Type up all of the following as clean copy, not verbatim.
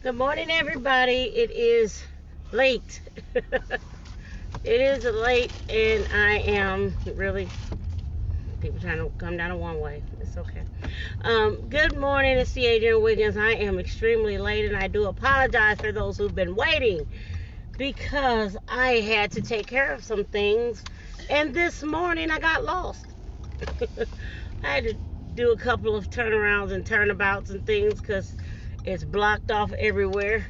Good morning, everybody. It is late. It is late, and I am really people trying to come down a one way. It's okay. Good morning, it's C. Adrian Wiggins. I am extremely late, and I do apologize for those who've been waiting because I had to take care of some things, and this morning I got lost. I had to do a couple of turnarounds and turnabouts and things because it's blocked off everywhere.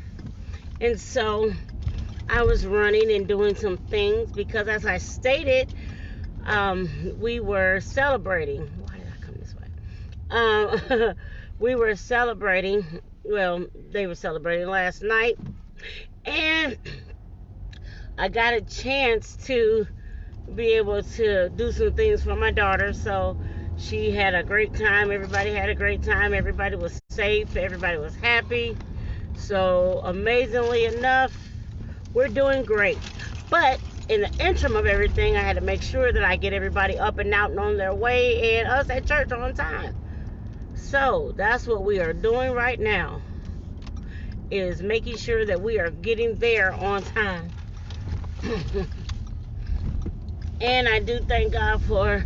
And so I was running and doing some things because, as I stated, we were celebrating. Why did I come this way? We were celebrating. Well, they were celebrating last night. And I got a chance to be able to do some things for my daughter. So she had a great time. Everybody had a great time. Everybody was safe. Everybody was happy. So amazingly enough, we're doing great. But in the interim of everything, I had to make sure that I get everybody up and out and on their way and us at church on time. So that's what we are doing right now, is making sure that we are getting there on time. And I do thank God for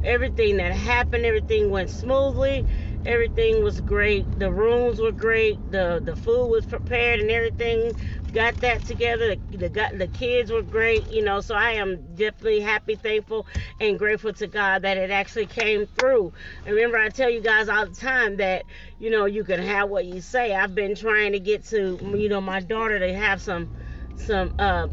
everything that happened. Everything went smoothly. Everything was great. The rooms were great. The food was prepared and everything. Got that together. The kids were great, so I am definitely happy, thankful, and grateful to God that it actually came through. And remember, I tell you guys all the time that, you can have what you say. I've been trying to get to, my daughter to have some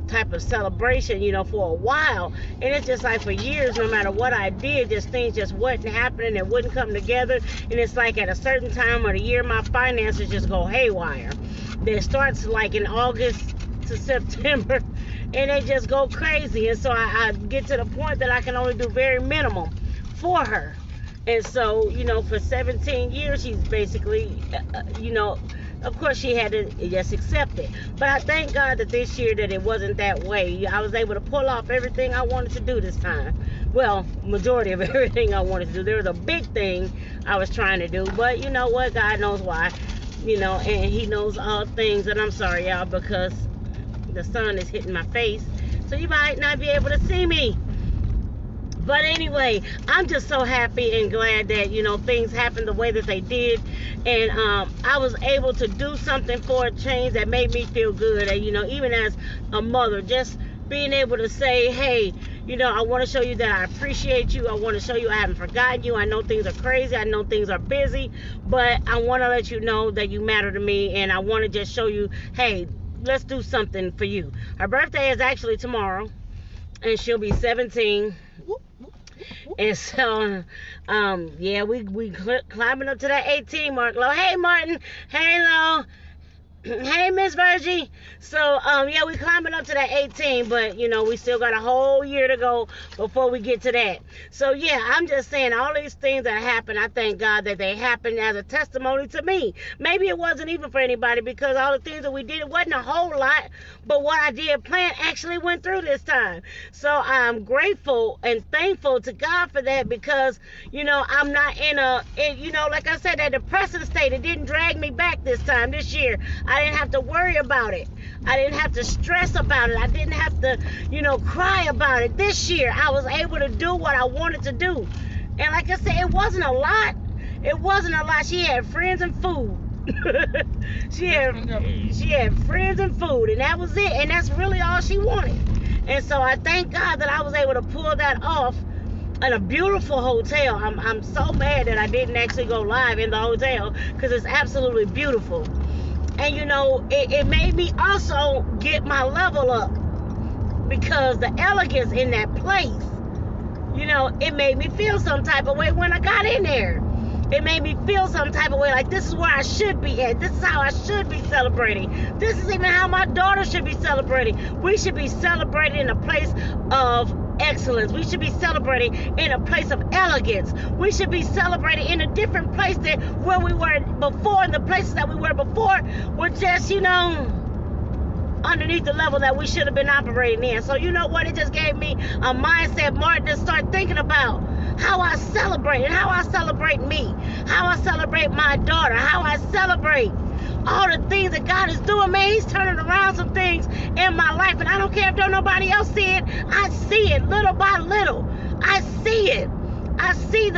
type of celebration, for a while, and it's just like for years, no matter what I did, things just wasn't happening. It wouldn't come together, and it's like at a certain time of the year, my finances just go haywire. It starts like in August to September, and they just go crazy, and so I get to the point that I can only do very minimum for her. And so, for 17 years, she's basically, of course she had to just accept it. But I thank God that this year that it wasn't that way. I was able to pull off everything I wanted to do this time. Well, majority of everything I wanted to do. There was a big thing I was trying to do. But you know what? God knows why. And he knows all things. And I'm sorry, y'all, because the sun is hitting my face. So you might not be able to see me. But anyway, I'm just so happy and glad that, things happened the way that they did. And I was able to do something for a change that made me feel good. And, even as a mother, just being able to say, hey, I want to show you that I appreciate you. I want to show you I haven't forgotten you. I know things are crazy. I know things are busy. But I want to let you know that you matter to me. And I want to just show you, hey, let's do something for you. Her birthday is actually tomorrow. And she'll be 17. And so, we climbing up to that 18 mark. Hey, Martin. Hey, Lo. Hey, Miss Virgie. So, we climbing up to that 18, but, we still got a whole year to go before we get to that. So, I'm just saying all these things that happened, I thank God that they happened as a testimony to me. Maybe it wasn't even for anybody because all the things that we did, it wasn't a whole lot, but what I did plan actually went through this time. So, I'm grateful and thankful to God for that because, I'm not like I said, that depressing state. It didn't drag me back this year. I didn't have to worry about it. I didn't have to stress about it. I didn't have to, cry about it. This year, I was able to do what I wanted to do. And like I said, it wasn't a lot. It wasn't a lot. She had friends and food. she had friends and food, and that was it. And that's really all she wanted. And so I thank God that I was able to pull that off in a beautiful hotel. I'm so mad that I didn't actually go live in the hotel because it's absolutely beautiful. And it made me also get my level up because the elegance in that place, it made me feel some type of way when I got in there. It made me feel some type of way like this is where I should be at. This is how I should be celebrating. This is even how my daughter should be celebrating. We should be celebrating in a place of excellence. We should be celebrating in a place of elegance. We should be celebrating in a different place than where we were before. And the places that we were before were just, underneath the level that we should have been operating in. So you know what? It just gave me a mindset, Martin, to start thinking about how I celebrate and how I celebrate me, how I celebrate my daughter, how I celebrate all the things that God is doing. Man, he's turning around some things in my life, and I don't care if don't nobody else see it. I see it little by little. I see it. I see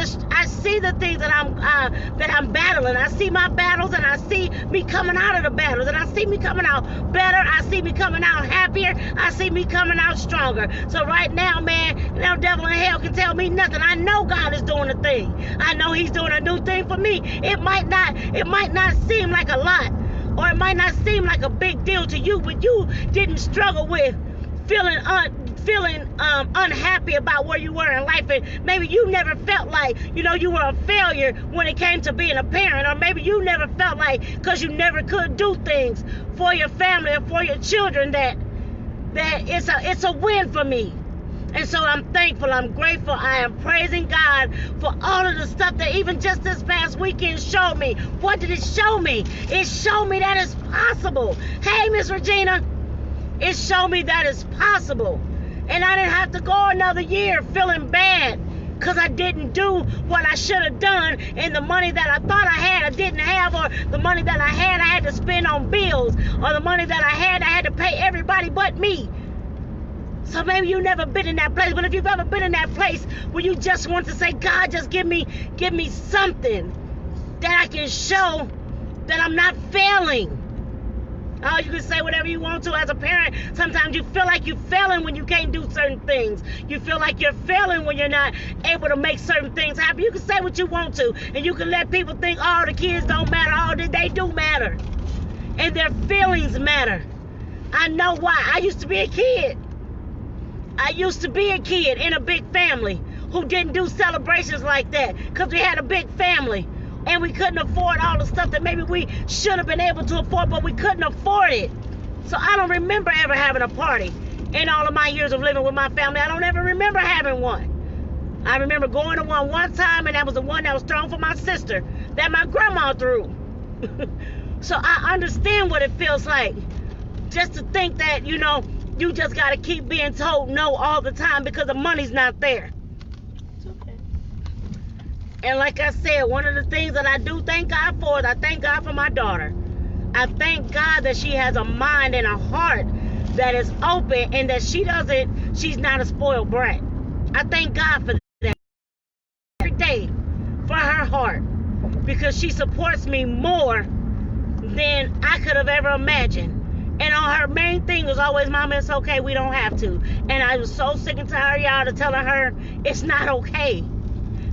the things that I'm battling. I see my battles, and I see me coming out of the battles, and I see me coming out better. I see me coming out happier. I see me coming out stronger. So right now, man, no devil in hell can tell me nothing. I know God is doing a thing. I know he's doing a new thing for me. It might not seem like a lot, or it might not seem like a big deal to you, but you didn't struggle with feeling unhappy about where you were in life, and maybe you never felt like you were a failure when it came to being a parent, or maybe you never felt like, because you never could do things for your family or for your children, that it's a win for me. And so I'm thankful, I'm grateful, I am praising God for all of the stuff that even just this past weekend showed me. What did it show me? It showed me that it's possible. Hey, Miss Regina, it showed me that it's possible. And I didn't have to go another year feeling bad because I didn't do what I should have done, and the money that I thought I had, I didn't have, or the money that I had to spend on bills, or the money that I had to pay everybody but me. So maybe you've never been in that place, but if you've ever been in that place where you just want to say, God, just give me something that I can show that I'm not failing. Oh, you can say whatever you want to as a parent. Sometimes you feel like you're failing when you can't do certain things. You feel like you're failing when you're not able to make certain things happen. You can say what you want to, and you can let people think, oh, the kids don't matter. Oh, they do matter. And their feelings matter. I know why. I used to be a kid. In a big family who didn't do celebrations like that because we had a big family. And we couldn't afford all the stuff that maybe we should have been able to afford, but we couldn't afford it. So I don't remember ever having a party in all of my years of living with my family. I don't ever remember having one. I remember going to one time, and that was the one that was thrown for my sister that my grandma threw. So I understand what it feels like just to think that, you just got to keep being told no all the time because the money's not there. And like I said, one of the things that I do thank God for is I thank God for my daughter. I thank God that she has a mind and a heart that is open, and that she's not a spoiled brat. I thank God for that every day, for her heart, because she supports me more than I could have ever imagined. And on her main thing was always, Mama, it's okay, we don't have to. And I was so sick and tired, y'all, to telling her it's not okay.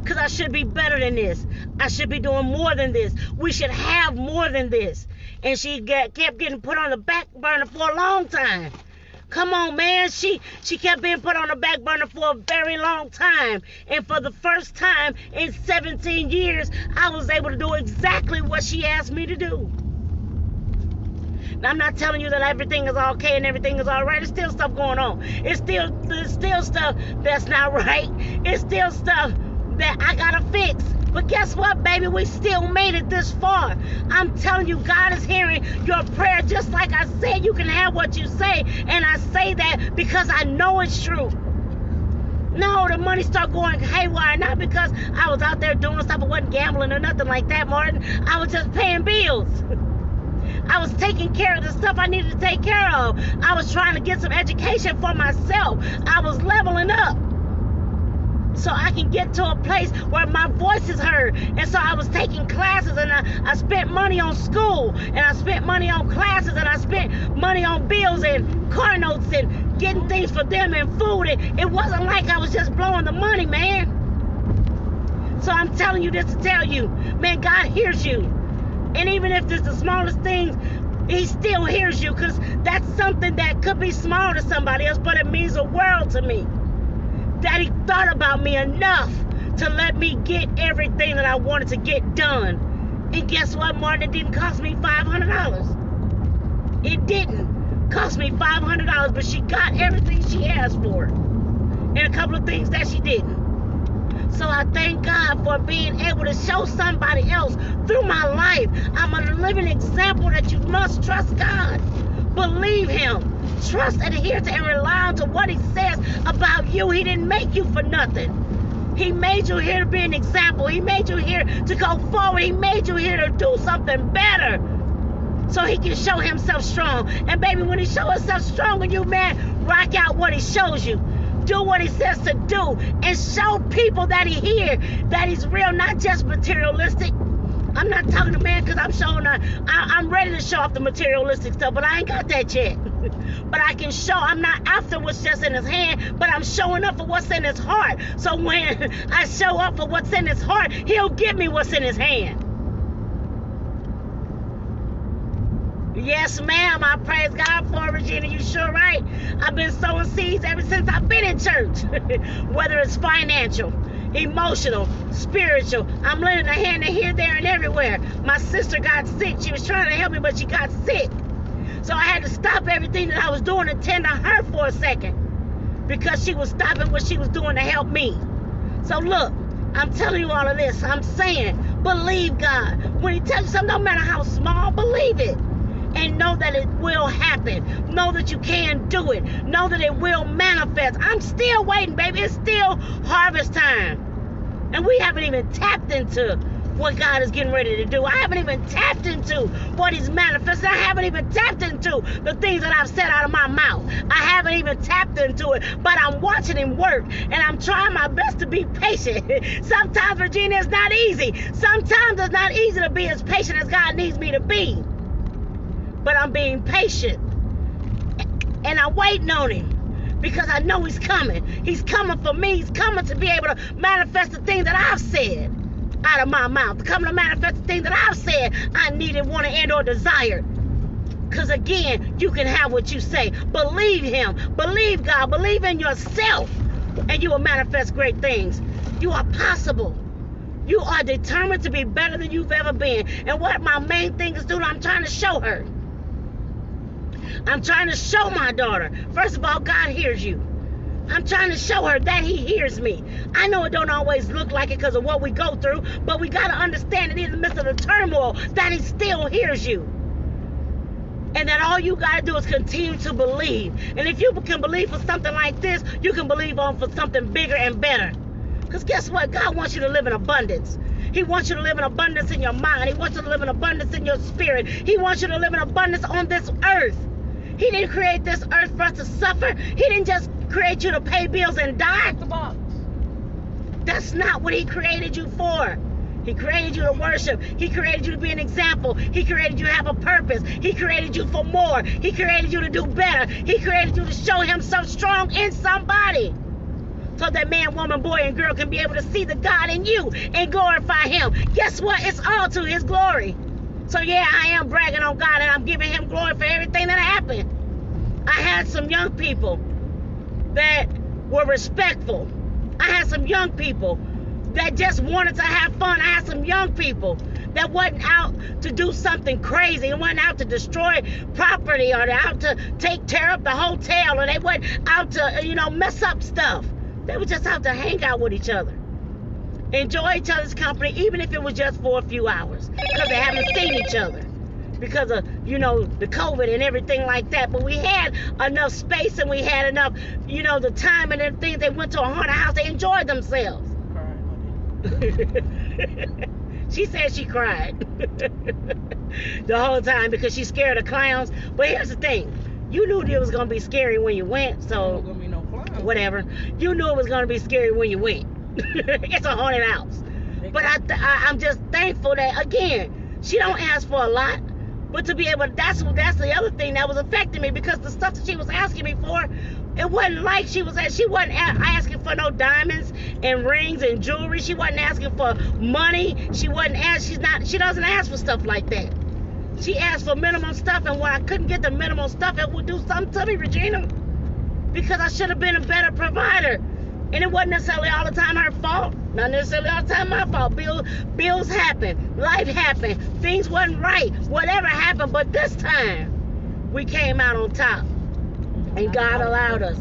Because I should be better than this. I should be doing more than this. We should have more than this. And she kept getting put on the back burner for a long time. Come on, man. She kept being put on the back burner for a very long time. And for the first time in 17 years, I was able to do exactly what she asked me to do. Now, I'm not telling you that everything is okay and everything is all right. There's still stuff going on. There's still stuff that's not right. It's still stuff that I gotta fix. But guess what, baby? We still made it this far. I'm telling you, God is hearing your prayer. Just like I said, you can have what you say. And I say that because I know it's true. No, the money started going haywire, not because I was out there doing stuff. I wasn't gambling or nothing like that, Martin. I was just paying bills. I was taking care of the stuff I needed to take care of. I was trying to get some education for myself. I was leveling up so I can get to a place where my voice is heard. And so I was taking classes, and I spent money on school, and I spent money on classes, and I spent money on bills and car notes and getting things for them and food. And it wasn't like I was just blowing the money, man. So I'm telling you this to tell you, man, God hears you. And even if it's the smallest things, he still hears you, because that's something that could be small to somebody else, but it means the world to me. That he thought about me enough to let me get everything that I wanted to get done. And guess what, Martin? It didn't cost me $500. It didn't cost me $500, but she got everything she asked for. And a couple of things that she didn't. So I thank God for being able to show somebody else through my life. I'm a living example that you must trust God. Believe him. Trust, adhere to, and rely on to what he says about you. He didn't make you for nothing. He made you here to be an example. He made you here to go forward. He made you here to do something better, so he can show himself strong. And baby, when he shows himself strong in you, man, rock out what he shows you. Do what he says to do, and show people that he here, that he's real, not just materialistic. I'm not talking to man because I'm ready to show off the materialistic stuff, but I ain't got that yet. But I can show. I'm not after what's just in his hand, but I'm showing up for what's in his heart. So when I show up for what's in his heart, he'll give me what's in his hand. Yes, ma'am. I praise God for it, Regina. You sure right. I've been sowing seeds ever since I've been in church. Whether it's financial, emotional, spiritual. I'm lending a hand here, there, and everywhere. My sister got sick. She was trying to help me, but she got sick. So I had to stop everything that I was doing and tend to her for a second, because she was stopping what she was doing to help me. So look, I'm telling you all of this. I'm saying, believe God. When he tells you something, no matter how small, believe it. And know that it will happen. Know that you can do it. Know that it will manifest. I'm still waiting, baby. It's still harvest time. And we haven't even tapped into what God is getting ready to do. I haven't even tapped into what he's manifesting. I haven't even tapped into the things that I've said out of my mouth. I haven't even tapped into it. But I'm watching him work. And I'm trying my best to be patient. Sometimes, Virginia, it's not easy. Sometimes it's not easy to be as patient as God needs me to be. But I'm being patient, and I'm waiting on him, because I know he's coming. He's coming for me. He's coming to be able to manifest the things that I've said out of my mouth. Coming to manifest the things that I've said I needed, wanted, and or desired. Because again, you can have what you say. Believe him. Believe God. Believe in yourself, and you will manifest great things. You are possible. You are determined to be better than you've ever been. And what my main thing is doing, I'm trying to show her. I'm trying to show my daughter. First of all, God hears you. I'm trying to show her that he hears me. I know it don't always look like it because of what we go through, but we got to understand that in the midst of the turmoil, that he still hears you. And that all you got to do is continue to believe. And if you can believe for something like this, you can believe on for something bigger and better. Because guess what? God wants you to live in abundance. He wants you to live in abundance in your mind. He wants you to live in abundance in your spirit. He wants you to live in abundance on this earth. He didn't create this earth for us to suffer. He didn't just create you to pay bills and die. That's not what he created you for. He created you to worship. He created you to be an example. He created you to have a purpose. He created you for more. He created you to do better. He created you to show himself strong in somebody, so that man, woman, boy, and girl can be able to see the God in you and glorify him. Guess what? It's all to his glory. So yeah, I am bragging on God, and I'm giving him glory for everything that happened. I had some young people that were respectful. I had some young people that just wanted to have fun. I had some young people that wasn't out to do something crazy. It wasn't out to destroy property, or out to tear up the hotel, or they wasn't out to, mess up stuff. They were just out to hang out with each other. Enjoy each other's company, even if it was just for a few hours, because they haven't seen each other because of, the COVID and everything like that. But we had enough space, and we had enough, the time and everything. They went to a haunted house. They enjoyed themselves. She said she cried the whole time because she's scared of clowns. But here's the thing. You knew it was going to be scary when you went, so gonna be no clowns. Whatever. You knew it was going to be scary when you went. It's a haunted house. But I'm just thankful that, again, she don't ask for a lot, but to be able to, that's the other thing that was affecting me, because the stuff that she was asking me for, it wasn't like she wasn't asking for no diamonds and rings and jewelry. She wasn't asking for money. She doesn't ask for stuff like that. She asked for minimum stuff, and when I couldn't get the minimum stuff, it would do something to me, Regina, because I should have been a better provider. And it wasn't necessarily all the time her fault. Not necessarily all the time my fault. Bills happen. Life happened. Things wasn't right. Whatever happened. But this time, we came out on top. And God allowed us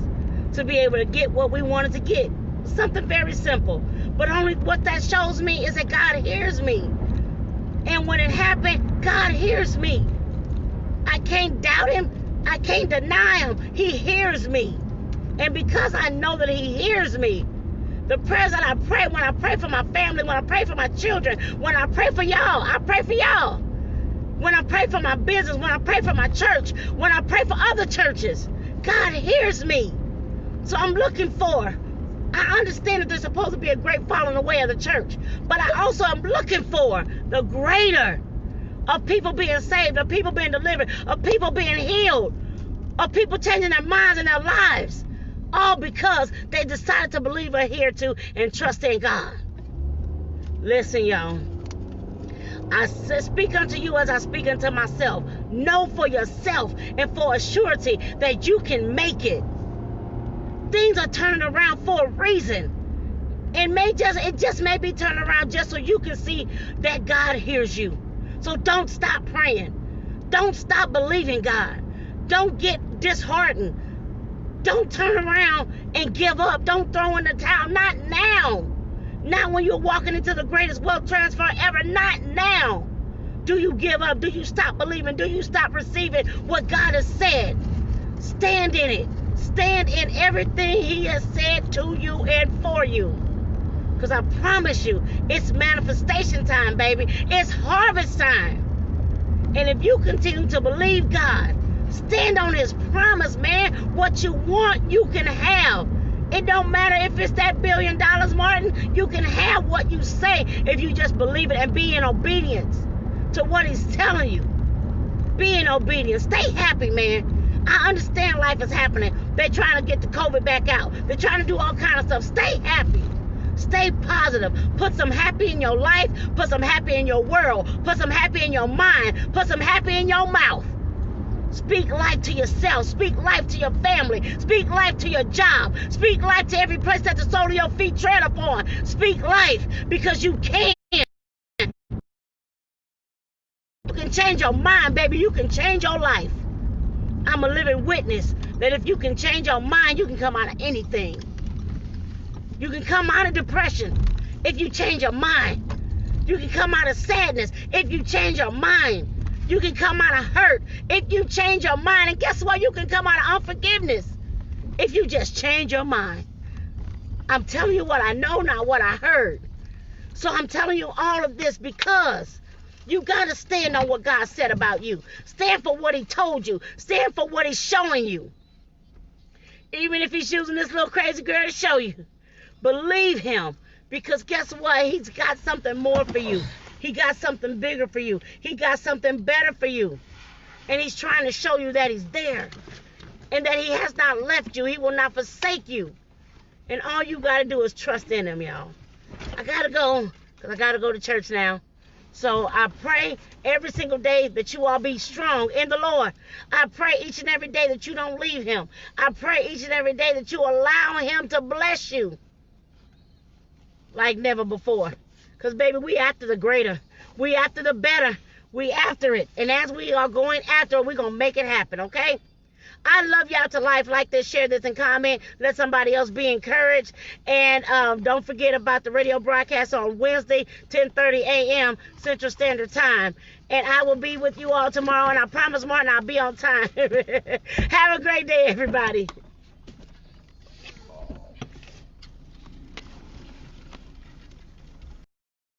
to be able to get what we wanted to get. Something very simple. But only what that shows me is that God hears me. And when it happened, God hears me. I can't doubt him. I can't deny him. He hears me. And because I know that he hears me, The prayers that I pray, when I pray for my family, when I pray for my children, when I pray for y'all, I pray for y'all. When I pray for my business, when I pray for my church, when I pray for other churches, God hears me. So I'm looking for, I understand that there's supposed to be a great falling away of the church, but I also am looking for the greater of people being saved, of people being delivered, of people being healed, of people changing their minds and their lives, all because they decided to believe, adhere to, and trust in God. Listen, y'all. I speak unto you as I speak unto myself. Know for yourself and for a surety that you can make it. Things are turning around for a reason. It just may be turning around just so you can see that God hears you. So don't stop praying. Don't stop believing God. Don't get disheartened. Don't turn around and give up. Don't throw in the towel. Not now. Not when you're walking into the greatest wealth transfer ever. Not now. Do you give up? Do you stop believing? Do you stop receiving what God has said? Stand in it. Stand in everything He has said to you and for you. Because I promise you, it's manifestation time, baby. It's harvest time. And if you continue to believe God, stand on His promise, man. What you want, you can have. It don't matter if it's that $1 billion, Martin. You can have what you say if you just believe it and be in obedience to what He's telling you. Be in obedience. Stay happy, man. I understand life is happening. They're trying to get the COVID back out. They're trying to do all kinds of stuff. Stay happy. Stay positive. Put some happy in your life. Put some happy in your world. Put some happy in your mind. Put some happy in your mouth. Speak life to yourself. Speak life to your family. Speak life to your job. Speak life to every place that the sole of your feet tread upon. Speak life because you can. You can change your mind, baby. You can change your life. I'm a living witness that if you can change your mind, you can come out of anything. You can come out of depression if you change your mind. You can come out of sadness if you change your mind. You can come out of hurt if you change your mind. And guess what? You can come out of unforgiveness if you just change your mind. I'm telling you what I know, not what I heard. So I'm telling you all of this because you got to stand on what God said about you. Stand for what He told you. Stand for what He's showing you. Even if He's using this little crazy girl to show you. Believe Him. Because guess what? He's got something more for you. He got something bigger for you. He got something better for you. And He's trying to show you that He's there. And that He has not left you. He will not forsake you. And all you got to do is trust in Him, y'all. I got to go because I got to go to church now. So I pray every single day that you all be strong in the Lord. I pray each and every day that you don't leave Him. I pray each and every day that you allow Him to bless you like never before. Because, baby, we after the greater. We after the better. We after it. And as we are going after it, we're going to make it happen, okay? I love y'all to life. Like this, share this, and comment. Let somebody else be encouraged. And don't forget about the radio broadcast on Wednesday, 10:30 a.m. Central Standard Time. And I will be with you all tomorrow. And I promise, Martin, I'll be on time. Have a great day, everybody.